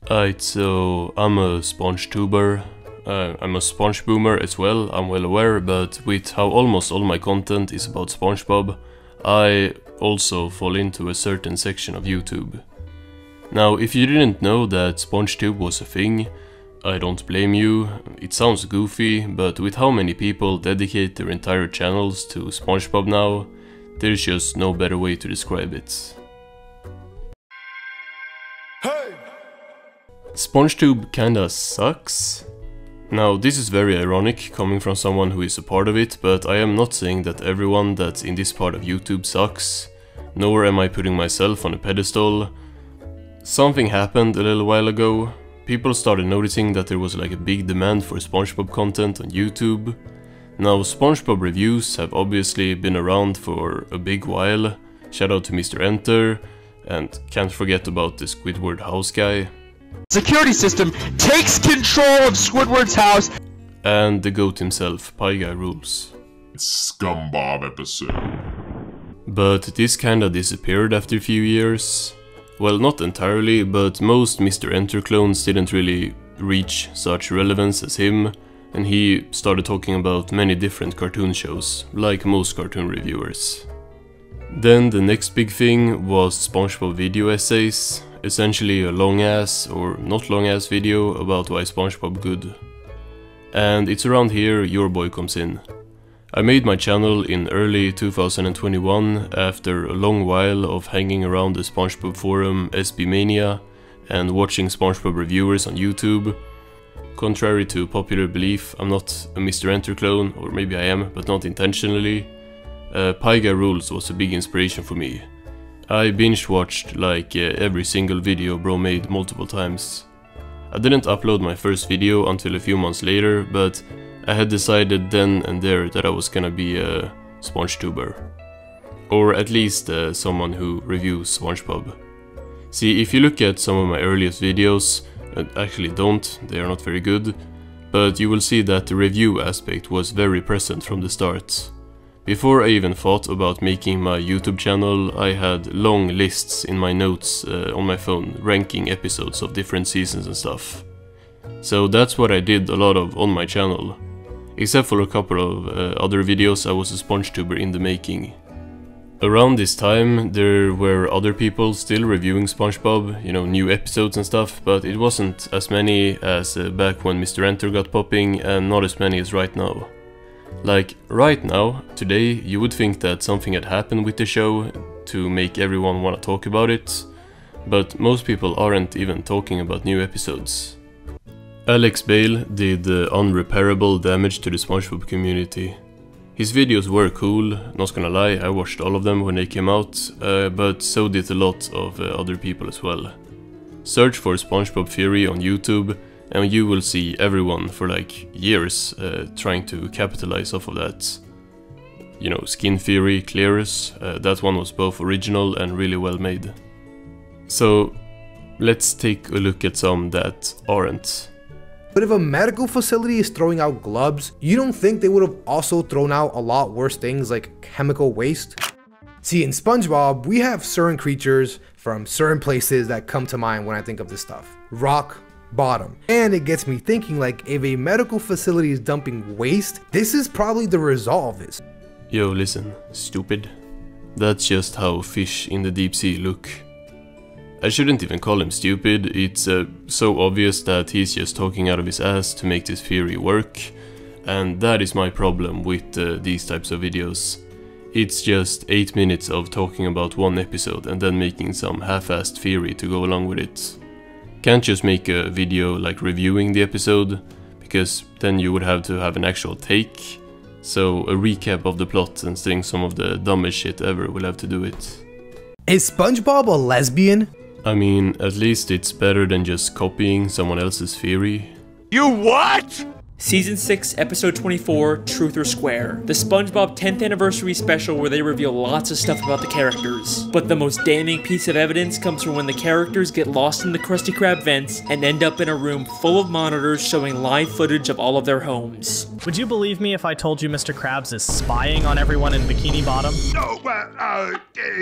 Alright, so I'm a sponge tuber. I'm a sponge boomer as well, I'm well aware, but with how almost all my content is about SpongeBob, I also fall into a certain section of YouTube. Now, if you didn't know that SpongeTube was a thing, I don't blame you. It sounds goofy, but with how many people dedicate their entire channels to SpongeBob now, there's just no better way to describe it. Hey! SpongeTube kinda sucks. Now, this is very ironic coming from someone who is a part of it, but I am not saying that everyone that's in this part of YouTube sucks, nor am I putting myself on a pedestal. Something happened a little while ago. People started noticing that there was like a big demand for SpongeBob content on YouTube. Now, SpongeBob reviews have obviously been around for a big while. Shout out to Mr. Enter, and can't forget about the Squidward house guy. Security system takes control of Squidward's house. And the GOAT himself, Pie Guy Rules. SpongeBob episode. But this kinda disappeared after a few years. Well, not entirely, but most Mr. Enter clones didn't really reach such relevance as him, and he started talking about many different cartoon shows, like most cartoon reviewers. Then the next big thing was SpongeBob video essays, essentially a long-ass or not long-ass video about why SpongeBob good. And it's around here your boy comes in. I made my channel in early 2021 after a long while of hanging around the SpongeBob forum SBmania and watching SpongeBob reviewers on YouTube. Contrary to popular belief, I'm not a Mr. Enter clone, or maybe I am, but not intentionally. Pie Guy Rules was a big inspiration for me. I binge watched like every single video bro made multiple times. I didn't upload my first video until a few months later, but I had decided then and there that I was gonna be a SpongeTuber. Or at least someone who reviews SpongeBob. See, if you look at some of my earliest videos, actually don't, they are not very good, but you will see that the review aspect was very present from the start. Before I even thought about making my YouTube channel, I had long lists in my notes on my phone, ranking episodes of different seasons and stuff. So that's what I did a lot of on my channel. Except for a couple of other videos, I was a SpongeTuber in the making. Around this time, there were other people still reviewing SpongeBob, you know, new episodes and stuff, but it wasn't as many as back when Mr. Enter got popping, and not as many as right now. Like, right now, today, you would think that something had happened with the show to make everyone want to talk about it, but most people aren't even talking about new episodes. Alex Bale did unrepairable damage to the SpongeBob community. His videos were cool, not gonna lie, I watched all of them when they came out, but so did a lot of other people as well. Search for SpongeBob Theory on YouTube, and you will see everyone for like years trying to capitalize off of that. You know, Skin Theory, Clearus, that one was both original and really well made. So, let's take a look at some that aren't. But if a medical facility is throwing out gloves, you don't think they would have also thrown out a lot worse things like chemical waste? See, in SpongeBob, we have certain creatures from certain places that come to mind when I think of this stuff. Rock bottom. And it gets me thinking, like, if a medical facility is dumping waste, this is probably the result of this. Yo, listen, stupid. That's just how fish in the deep sea look. I shouldn't even call him stupid, it's so obvious that he's just talking out of his ass to make this theory work, and that is my problem with these types of videos. It's just 8 minutes of talking about one episode and then making some half-assed theory to go along with it. Can't just make a video like reviewing the episode, because then you would have to have an actual take, so a recap of the plot and saying some of the dumbest shit ever will have to do it. Is SpongeBob a lesbian? I mean, at least it's better than just copying someone else's theory. You what? Season 6, Episode 24, Truth or Square. The SpongeBob 10th Anniversary Special where they reveal lots of stuff about the characters. But the most damning piece of evidence comes from when the characters get lost in the Krusty Krab vents and end up in a room full of monitors showing live footage of all of their homes. Would you believe me if I told you Mr. Krabs is spying on everyone in Bikini Bottom? No, but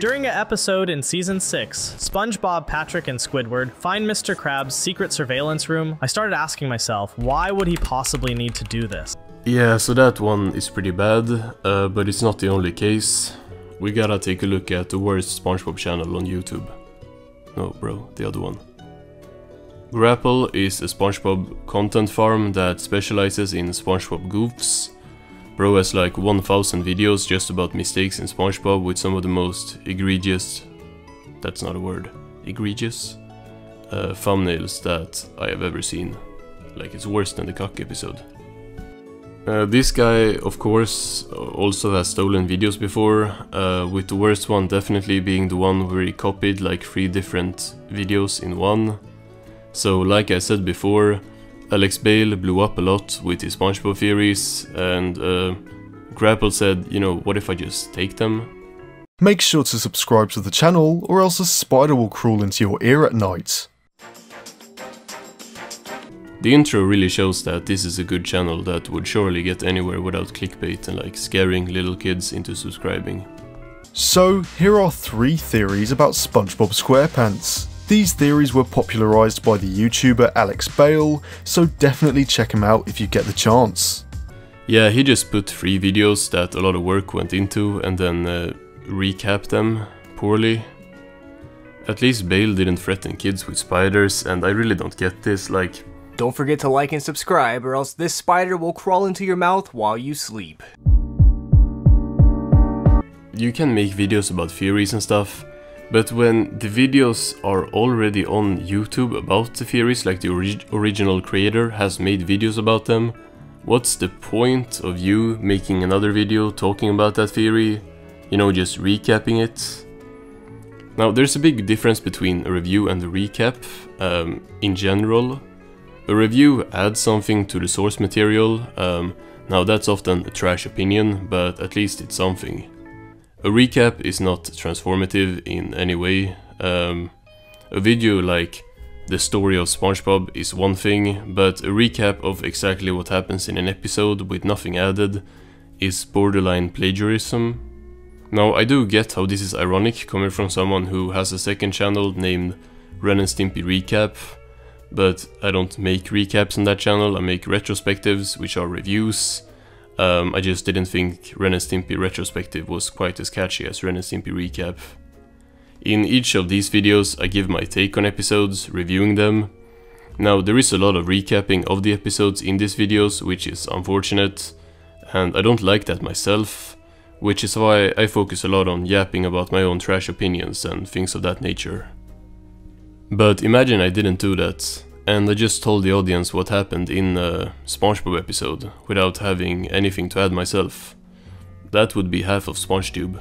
During an episode in Season 6, SpongeBob, Patrick, and Squidward find Mr. Krabs' secret surveillance room. I started asking myself, why would he possibly need to do this? Yeah, so that one is pretty bad, but it's not the only case. We gotta take a look at the worst SpongeBob channel on YouTube. No, bro, the other one. Grapple is a SpongeBob content farm that specializes in SpongeBob goofs. Bro has like 1000 videos just about mistakes in SpongeBob with some of the most egregious, that's not a word, egregious, thumbnails that I have ever seen. Like it's worse than the Cuck episode. This guy, of course, also has stolen videos before, with the worst one definitely being the one where he copied like 3 different videos in one. So, like I said before, Alex Bale blew up a lot with his SpongeBob theories, and Grapple said, you know, what if I just take them? Make sure to subscribe to the channel, or else a spider will crawl into your ear at night. The intro really shows that this is a good channel that would surely get anywhere without clickbait and like scaring little kids into subscribing. So, here are 3 theories about SpongeBob SquarePants. These theories were popularised by the YouTuber Alex Bale, so definitely check him out if you get the chance. Yeah, he just put 3 videos that a lot of work went into and then recapped them poorly. At least Bale didn't threaten kids with spiders, and I really don't get this, like... Don't forget to like and subscribe, or else this spider will crawl into your mouth while you sleep. You can make videos about theories and stuff, but when the videos are already on YouTube about the theories, like the original creator has made videos about them, what's the point of you making another video talking about that theory? You know, just recapping it? Now, there's a big difference between a review and a recap, in general. A review adds something to the source material, now that's often a trash opinion, but at least it's something. A recap is not transformative in any way. A video like the story of SpongeBob is one thing, but a recap of exactly what happens in an episode with nothing added is borderline plagiarism. Now, I do get how this is ironic coming from someone who has a second channel named Ren and Stimpy Recap, but I don't make recaps on that channel, I make retrospectives, which are reviews. I just didn't think Ren and Stimpy Retrospective was quite as catchy as Ren and Stimpy Recap. In each of these videos I give my take on episodes, reviewing them. Now, there is a lot of recapping of the episodes in these videos, which is unfortunate, and I don't like that myself, which is why I focus a lot on yapping about my own trash opinions and things of that nature. But imagine I didn't do that, and I just told the audience what happened in a SpongeBob episode, without having anything to add myself. That would be half of SpongeTube.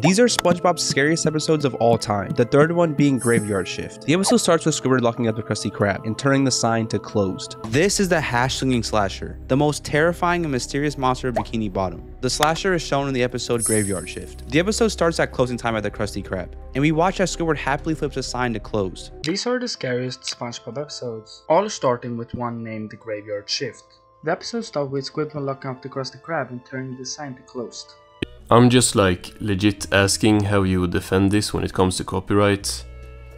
These are SpongeBob's scariest episodes of all time, the third one being Graveyard Shift. The episode starts with Squidward locking up the Krusty Krab and turning the sign to closed. This is the hash-slinging slasher, the most terrifying and mysterious monster of Bikini Bottom. The slasher is shown in the episode Graveyard Shift. The episode starts at closing time at the Krusty Krab, and we watch as Squidward happily flips a sign to closed. These are the scariest SpongeBob episodes, all starting with one named the Graveyard Shift. The episode starts with Squidward locking up the Krusty Krab and turning the sign to closed. I'm just like legit asking how you would defend this when it comes to copyright.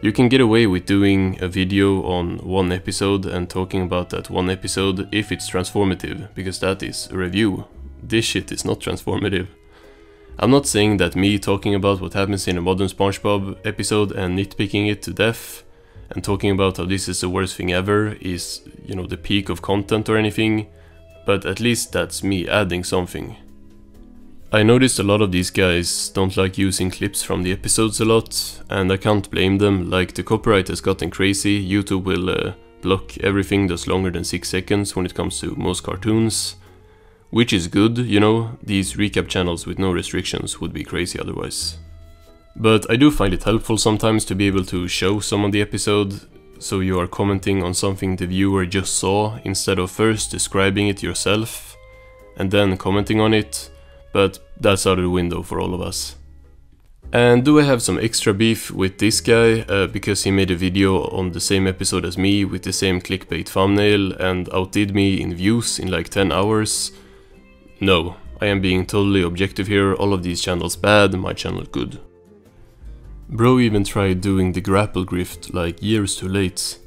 You can get away with doing a video on one episode and talking about that one episode if it's transformative, because that is a review. This shit is not transformative. I'm not saying that me talking about what happens in a modern SpongeBob episode and nitpicking it to death and talking about how this is the worst thing ever is, you know, the peak of content or anything, but at least that's me adding something. I noticed a lot of these guys don't like using clips from the episodes a lot, and I can't blame them. Like, the copyright has gotten crazy. YouTube will block everything that's longer than 6 seconds when it comes to most cartoons, which is good, you know. These recap channels with no restrictions would be crazy otherwise. But I do find it helpful sometimes to be able to show some of the episode, so you are commenting on something the viewer just saw instead of first describing it yourself and then commenting on it. But that's out of the window for all of us. And do I have some extra beef with this guy because he made a video on the same episode as me with the same clickbait thumbnail and outdid me in views in like 10 hours? No, I am being totally objective here, all of these channels bad, my channel good. Bro even tried doing the grapple grift like years too late.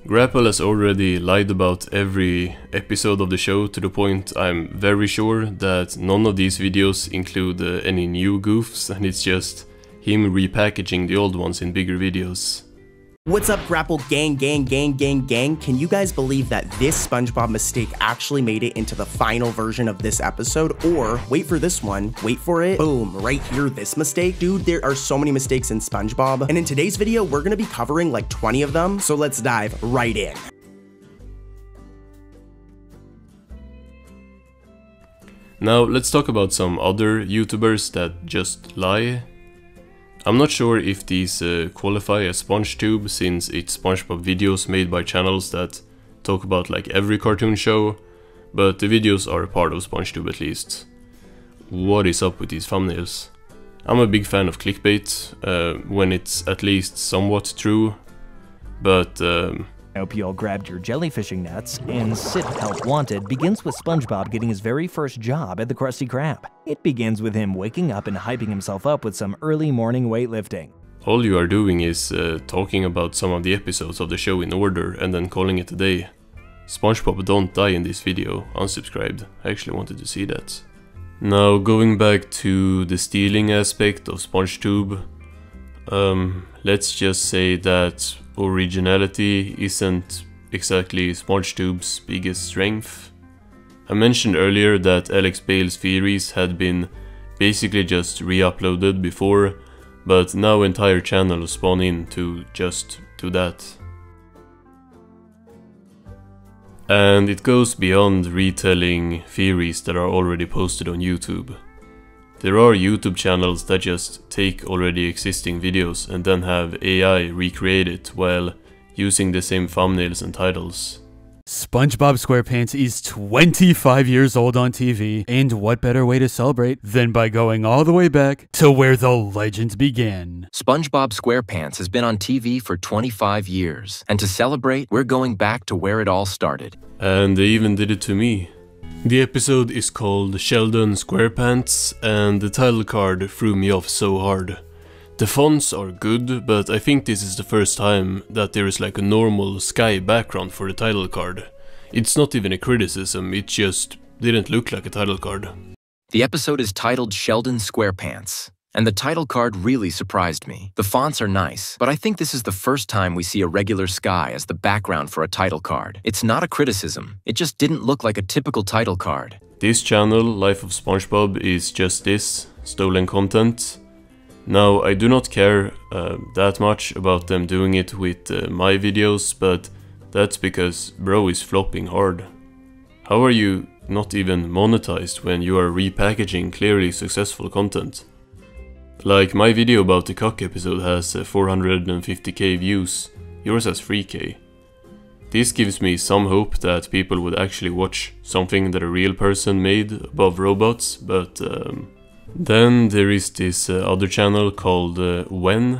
Grapple has already lied about every episode of the show to the point I'm very sure that none of these videos include any new goofs and it's just him repackaging the old ones in bigger videos. What's up, Grapple gang? Can you guys believe that this SpongeBob mistake actually made it into the final version of this episode? Or, wait for this one, wait for it, boom, right here, this mistake. Dude, there are so many mistakes in SpongeBob, and in today's video, we're gonna be covering like 20 of them, so let's dive right in. Now, let's talk about some other YouTubers that just lie. I'm not sure if these qualify as SpongeTube, since it's SpongeBob videos made by channels that talk about like every cartoon show, but the videos are a part of SpongeTube at least. What is up with these thumbnails? I'm a big fan of clickbait, when it's at least somewhat true, but I hope you all grabbed your jellyfishing nets, and Sit Help Wanted begins with SpongeBob getting his very first job at the Krusty Krab. It begins with him waking up and hyping himself up with some early morning weightlifting. all you are doing is talking about some of the episodes of the show in order and then calling it a day. SpongeBob don't die in this video, unsubscribed. I actually wanted to see that. Now going back to the stealing aspect of SpongeTube, let's just say that originality isn't exactly SpongeTube's biggest strength. I mentioned earlier that Alex Bale's theories had been basically just re-uploaded before, but now entire channels spawn in to just do that. And it goes beyond retelling theories that are already posted on YouTube. There are YouTube channels that just take already existing videos and then have AI recreate it while using the same thumbnails and titles. SpongeBob SquarePants is 25 years old on TV, and what better way to celebrate than by going all the way back to where the legends began. SpongeBob SquarePants has been on TV for 25 years, and to celebrate, we're going back to where it all started. And they even did it to me. The episode is called Sheldon SquarePants, and the title card threw me off so hard. The fonts are good, but I think this is the first time that there is like a normal sky background for the title card. It's not even a criticism, it just didn't look like a title card. The episode is titled Sheldon SquarePants, and the title card really surprised me. The fonts are nice, but I think this is the first time we see a regular sky as the background for a title card. It's not a criticism, it just didn't look like a typical title card. This channel, Life of SpongeBob, is just this, stolen content. Now, I do not care that much about them doing it with my videos, but that's because bro is flopping hard. How are you not even monetized when you are repackaging clearly successful content? Like, my video about the cock episode has 450k views, yours has 3k. This gives me some hope that people would actually watch something that a real person made above robots, but then there is this other channel called When,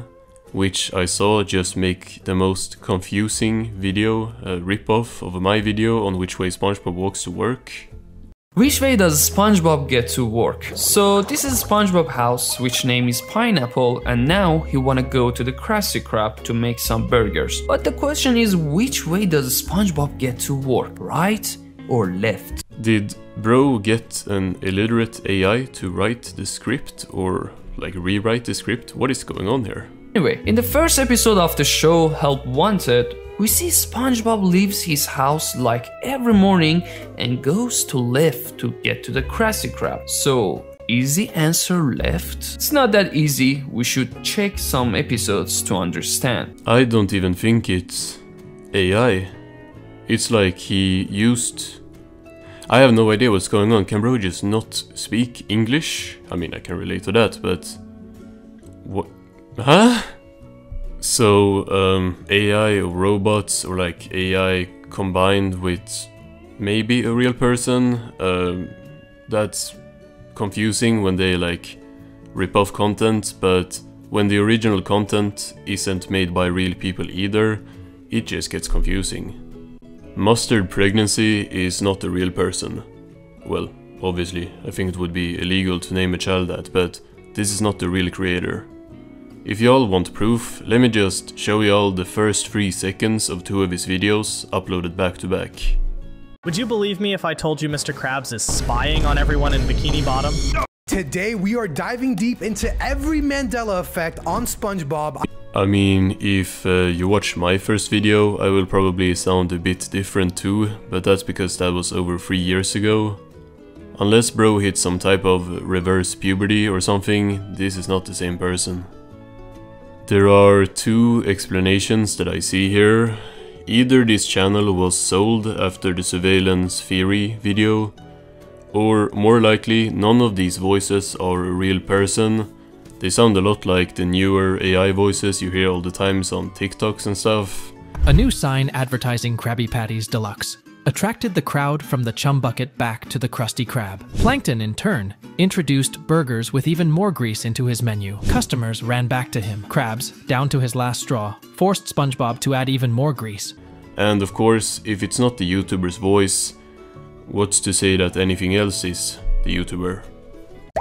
which I saw just make the most confusing video, rip-off of my video on which way SpongeBob walks to work. Which way does SpongeBob get to work? So this is SpongeBob's house, which name is Pineapple, and now he wanna go to the Krusty Krab to make some burgers. But the question is, which way does SpongeBob get to work, right or left? Did bro get an illiterate AI to write the script or like rewrite the script? What is going on here? Anyway, in the first episode of the show Help Wanted, we see SpongeBob leaves his house like every morning and goes to left to get to the Krusty Krab. So, easy answer left? It's not that easy, we should check some episodes to understand. I don't even think it's AI. It's like he used... I have no idea what's going on. Can bro just not speak English? I mean, I can relate to that, but... What? Huh? So, AI or robots, or like AI combined with maybe a real person, that's confusing when they like rip-off content, but when the original content isn't made by real people either, it just gets confusing. Mustard Pregnancy is not a real person. Well, obviously, I think it would be illegal to name a child that, but this is not the real creator. If y'all want proof, let me just show y'all the first 3 seconds of 2 of his videos uploaded back to back. Would you believe me if I told you Mr. Krabs is spying on everyone in Bikini Bottom? Today we are diving deep into every Mandela effect on SpongeBob. I mean, if you watch my first video, I will probably sound a bit different too, but that's because that was over 3 years ago. Unless bro hit some type of reverse puberty or something, this is not the same person. There are 2 explanations that I see here. Either this channel was sold after the Surveillance Theory video, or more likely none of these voices are a real person. They sound a lot like the newer AI voices you hear all the times on TikToks and stuff. A new sign advertising Krabby Patties Deluxe attracted the crowd from the Chum Bucket back to the Krusty Krab. Plankton, in turn, introduced burgers with even more grease into his menu. Customers ran back to him. Krabs, down to his last straw, forced SpongeBob to add even more grease. And of course, if it's not the YouTuber's voice, what's to say that anything else is the YouTuber?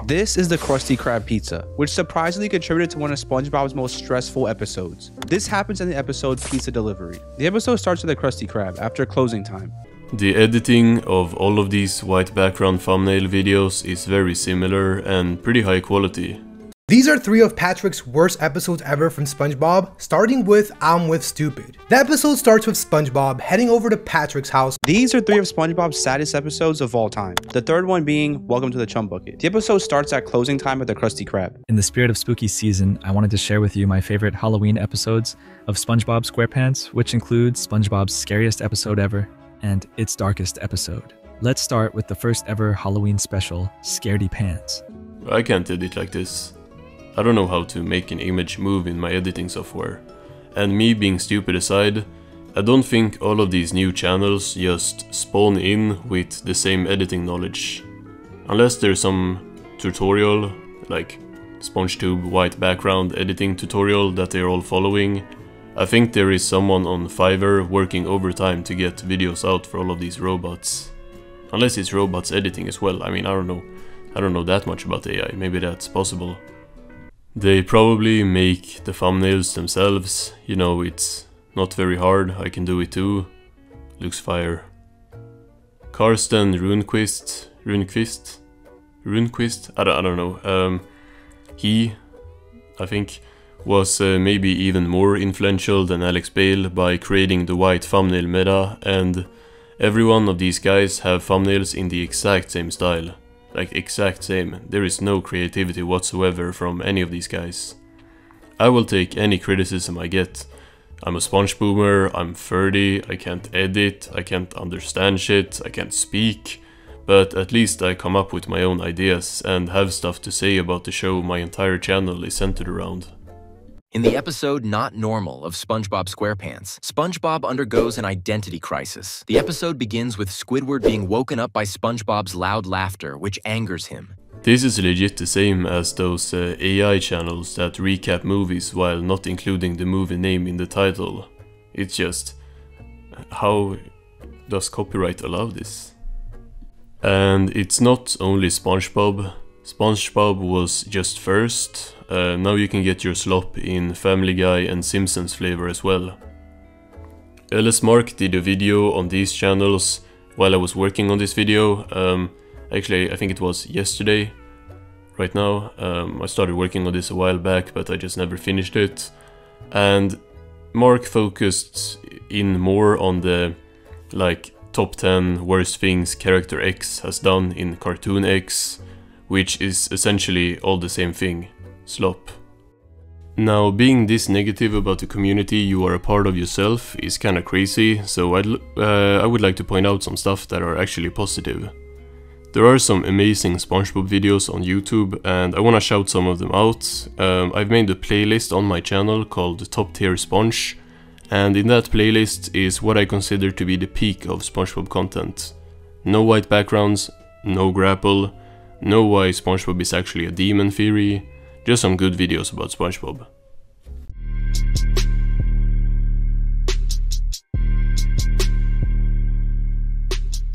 This is the Krusty Krab pizza, which surprisingly contributed to one of SpongeBob's most stressful episodes. This happens in the episode Pizza Delivery. The episode starts with a Krusty Krab after closing time. The editing of all of these white background thumbnail videos is very similar and pretty high quality. These are 3 of Patrick's worst episodes ever from SpongeBob, starting with I'm with Stupid. The episode starts with SpongeBob heading over to Patrick's house. These are 3 of SpongeBob's saddest episodes of all time. The third one being Welcome to the Chum Bucket. The episode starts at closing time with the Krusty Krab. In the spirit of spooky season, I wanted to share with you my favorite Halloween episodes of SpongeBob SquarePants, which includes SpongeBob's scariest episode ever and its darkest episode. Let's start with the first ever Halloween special, Scaredy Pants. I can't edit like this. I don't know how to make an image move in my editing software. And me being stupid aside, I don't think all of these new channels just spawn in with the same editing knowledge. Unless there's some tutorial, like SpongeTube white background editing tutorial that they're all following, I think there is someone on Fiverr working overtime to get videos out for all of these robots. Unless it's robots editing as well. I mean, I don't know that much about AI, maybe that's possible. They probably make the thumbnails themselves, you know, it's not very hard, I can do it too. Looks fire. Karsten Runquist? I don't know. He, I think, was maybe even more influential than Alex Bale by creating the white thumbnail meta, and every one of these guys have thumbnails in the exact same style. Like exact same. There is no creativity whatsoever from any of these guys. I will take any criticism I get. I'm a sponge boomer, I'm 30, I can't edit, I can't understand shit, I can't speak, but at least I come up with my own ideas and have stuff to say about the show my entire channel is centered around. In the episode Not Normal of SpongeBob SquarePants, SpongeBob undergoes an identity crisis. The episode begins with Squidward being woken up by SpongeBob's loud laughter, which angers him. This is legit the same as those AI channels that recap movies while not including the movie name in the title. It's just, how does copyright allow this? And it's not only SpongeBob. SpongeBob was just first. Now you can get your slop in Family Guy and Simpsons flavor as well. LS Mark did a video on these channels while I was working on this video. Actually, I think it was yesterday, right now. I started working on this a while back, but I just never finished it. And Mark focused in more on the, like, top 10 worst things Character X has done in Cartoon X, which is essentially all the same thing. Slop. Now, being this negative about the community you are a part of yourself is kinda crazy, so I would like to point out some stuff that are actually positive. There are some amazing SpongeBob videos on YouTube, and I wanna shout some of them out. I've made a playlist on my channel called Top Tier Sponge, and in that playlist is what I consider to be the peak of SpongeBob content. No white backgrounds, no grapple, no why SpongeBob is actually a demon theory, Just some good videos about SpongeBob.